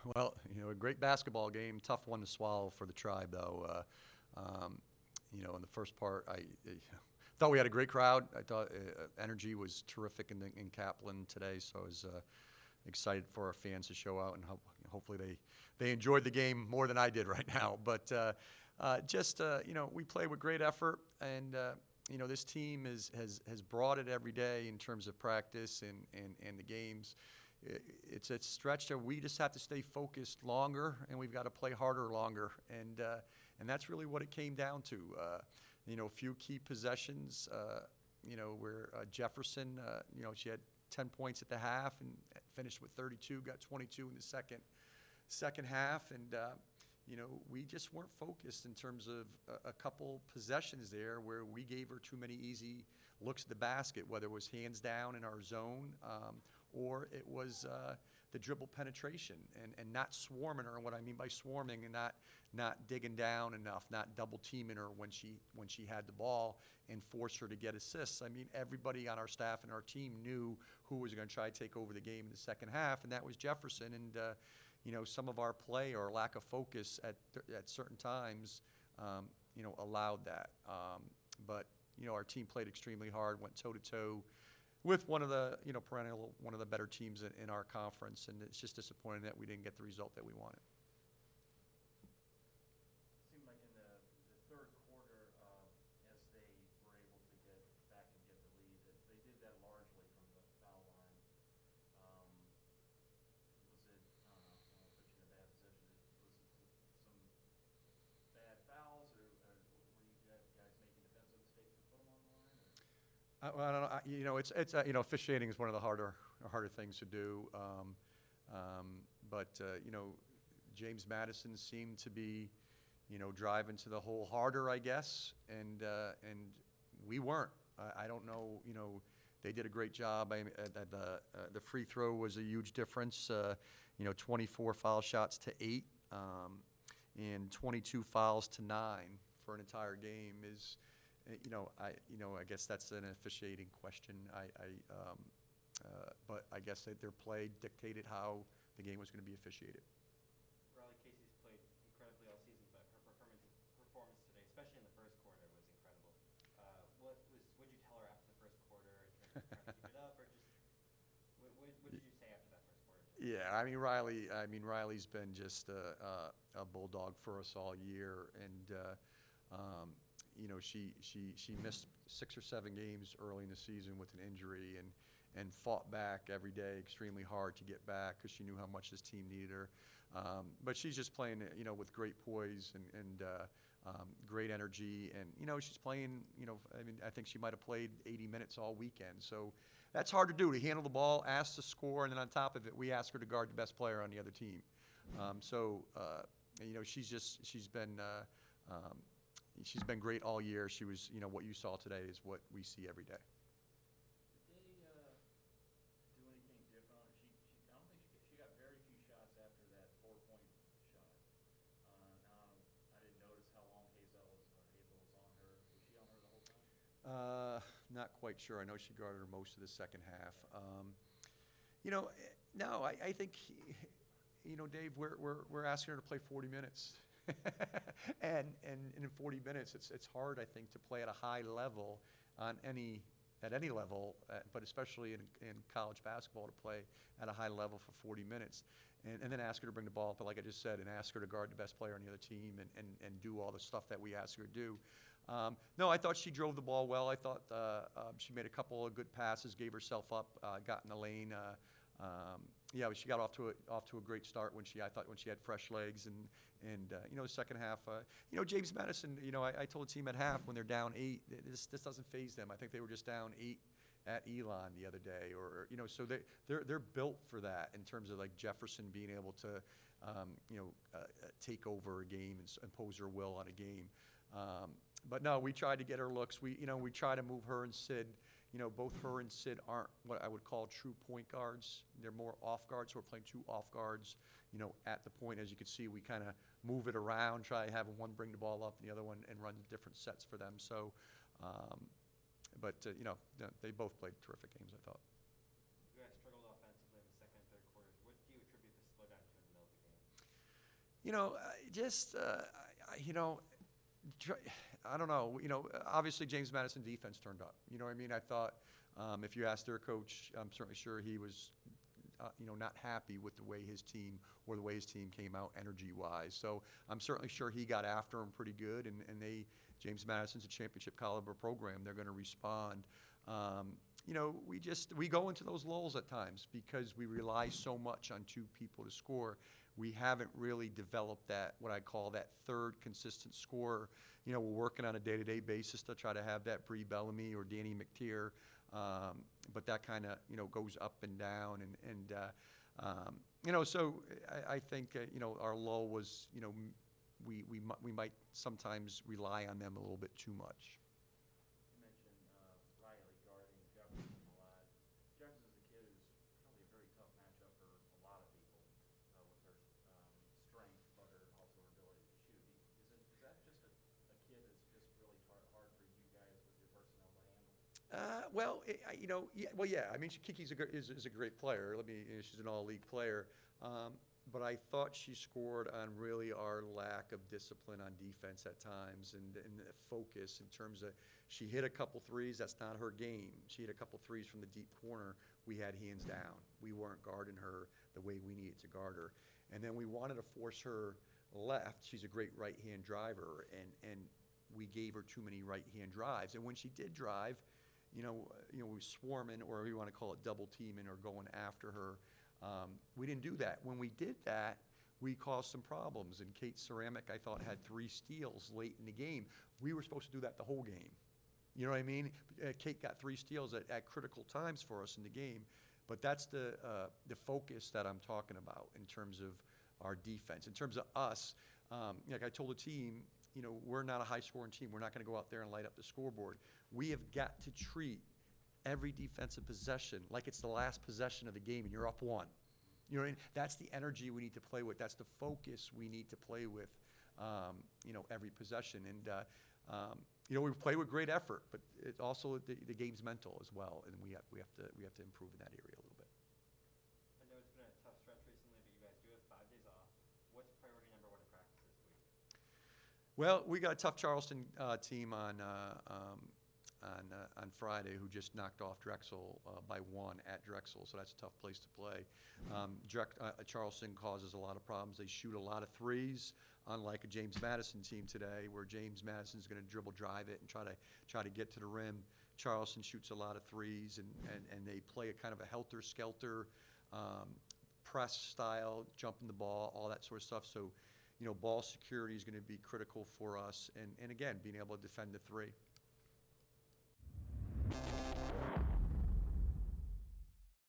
Well, a great basketball game, tough one to swallow for the Tribe, though. In the first part, I thought we had a great crowd. I thought energy was terrific in Kaplan today, so I was excited for our fans to show out, and hopefully they enjoyed the game more than I did right now. But we play with great effort, and this team has brought it every day in terms of practice and the games. It's a stretch that we just have to stay focused longer, and we've got to play harder longer, and that's really what it came down to. A few key possessions, where Jefferson, she had 10 points at the half and finished with 32, got 22 in the second half, and we just weren't focused in terms of a couple possessions there where we gave her too many easy looks at the basket, whether it was hands down in our zone or it was the dribble penetration and not swarming her. And what I mean by swarming, and not digging down enough, not double teaming her when she had the ball and force her to get assists. I mean, everybody on our staff and our team knew who was going to try to take over the game in the second half, and that was Jefferson. And some of our play or lack of focus at certain times, allowed that. But our team played extremely hard, went toe to toe with one of the one of the better teams in our conference, and it's just disappointing that we didn't get the result that we wanted. It seemed like in the third quarter, as they were able to get back and get the lead, that they did that largely from the foul line. Was it, I don't know, I don't want to put you in a bad position. Was it some bad fouls, or were you guys making defensive mistakes to put them on the line? Or? Well, I don't know. It's officiating is one of the harder things to do. But James Madison seemed to be, driving to the hole harder, I guess, and we weren't. I don't know. They did a great job. The free throw was a huge difference. 24 foul shots to 8, and 22 fouls to 9 for an entire game is. I guess that's an officiating question. But I guess that their play dictated how the game was going to be officiated. Riley Casey's played incredibly all season, but her performance today, especially in the first quarter, was incredible. What did you tell her after the first quarter in terms of trying to keep it up, or just what did you say after that first quarter? Yeah, Riley's been just a bulldog for us all year, and she missed 6 or 7 games early in the season with an injury, and fought back every day extremely hard to get back because she knew how much this team needed her. But she's just playing, with great poise and great energy, and she's playing. I think she might have played 80 minutes all weekend. So that's hard to do, to handle the ball, ask to score, and then on top of it, we ask her to guard the best player on the other team. She's been great all year. She was, what you saw today is what we see every day. Did they do anything different? I don't think she got very few shots after that 4-point shot. I didn't notice how long Hazel was on her. Was she on her the whole time? Not quite sure. I know she guarded her most of the second half. No, I think, Dave, we're asking her to play 40 minutes. and in 40 minutes, it's hard, I think, to play at a high level at any level, but especially in college basketball, to play at a high level for 40 minutes, and then ask her to bring the ball up, like I just said, and ask her to guard the best player on the other team and do all the stuff that we ask her to do. No, I thought she drove the ball well. I thought she made a couple of good passes, gave herself up, got in the lane. She got off to a great start when she had fresh legs, and the second half, James Madison, I told the team at half when they're down 8, this doesn't faze them. I think they were just down 8 at Elon the other day, or so they're built for that in terms of like Jefferson being able to take over a game and impose her will on a game. But no, we tried to get her looks. We try to move her and Sid. Both her and Sid aren't what I would call true point guards. They're more off guards, so we're playing 2 off guards, at the point. As you can see, we kind of move it around, try to have one bring the ball up and the other one, and run different sets for them. So, they both played terrific games, I thought. You guys struggled offensively in the second and third quarters. What do you attribute the slowdown to in the middle of the game? You know, tr- I don't know. Obviously James Madison defense turned up. You know what I mean? I thought if you asked their coach, I'm certainly sure he was, not happy with the way his team or the way his team came out energy-wise. So I'm certainly sure he got after him pretty good, and James Madison's a championship caliber program. They're going to respond. We go into those lulls at times because we rely so much on two people to score. We haven't really developed that, what I call that third consistent scorer. We're working on a day-to-day basis to try to have that Bree Bellamy or Danny McTeer, but that kind of, goes up and down. So I think, our lull was, we might sometimes rely on them a little bit too much. You mentioned Riley guarding Jefferson a lot. Jefferson's a kid who's probably a very tough matchup for a lot of people with her strength, but also her ability to shoot. Is that just a kid that's just really hard for you guys with your personnel to handle? Yeah. I mean, Kiki's is a great player. She's an all-league player. But I thought she scored on really our lack of discipline on defense at times and the focus in terms of she hit a couple threes. That's not her game. She hit a couple threes from the deep corner. We had hands down. We weren't guarding her the way we needed to guard her. And then we wanted to force her left. She's a great right-hand driver, and we gave her too many right-hand drives. And when she did drive, we were swarming, or we want to call it double teaming or going after her. We didn't do that. When we did that, we caused some problems. And Kate Ceramic, I thought, had 3 steals late in the game. We were supposed to do that the whole game. You know what I mean? Kate got 3 steals at critical times for us in the game. But that's the focus that I'm talking about in terms of our defense. In terms of us, like I told the team, we're not a high-scoring team. We're not going to go out there and light up the scoreboard. We have got to treat every defensive possession like it's the last possession of the game and you're up 1. You know what I mean? That's the energy we need to play with. That's the focus we need to play with, every possession. And, we play with great effort, but it also the game's mental as well, and we have to improve in that area a little bit. I know it's been a tough stretch recently, but you guys do have 5 days off. What's priority number 1 in practice this week? Well, we got a tough Charleston team on Friday who just knocked off Drexel by 1 at Drexel, so that's a tough place to play. Charleston causes a lot of problems. They shoot a lot of threes, unlike a James Madison team today, where James Madison's going to dribble, drive it, and try to get to the rim. Charleston shoots a lot of threes, and they play a kind of a helter-skelter press style, jumping the ball, all that sort of stuff. So, ball security is going to be critical for us, and again, being able to defend the 3.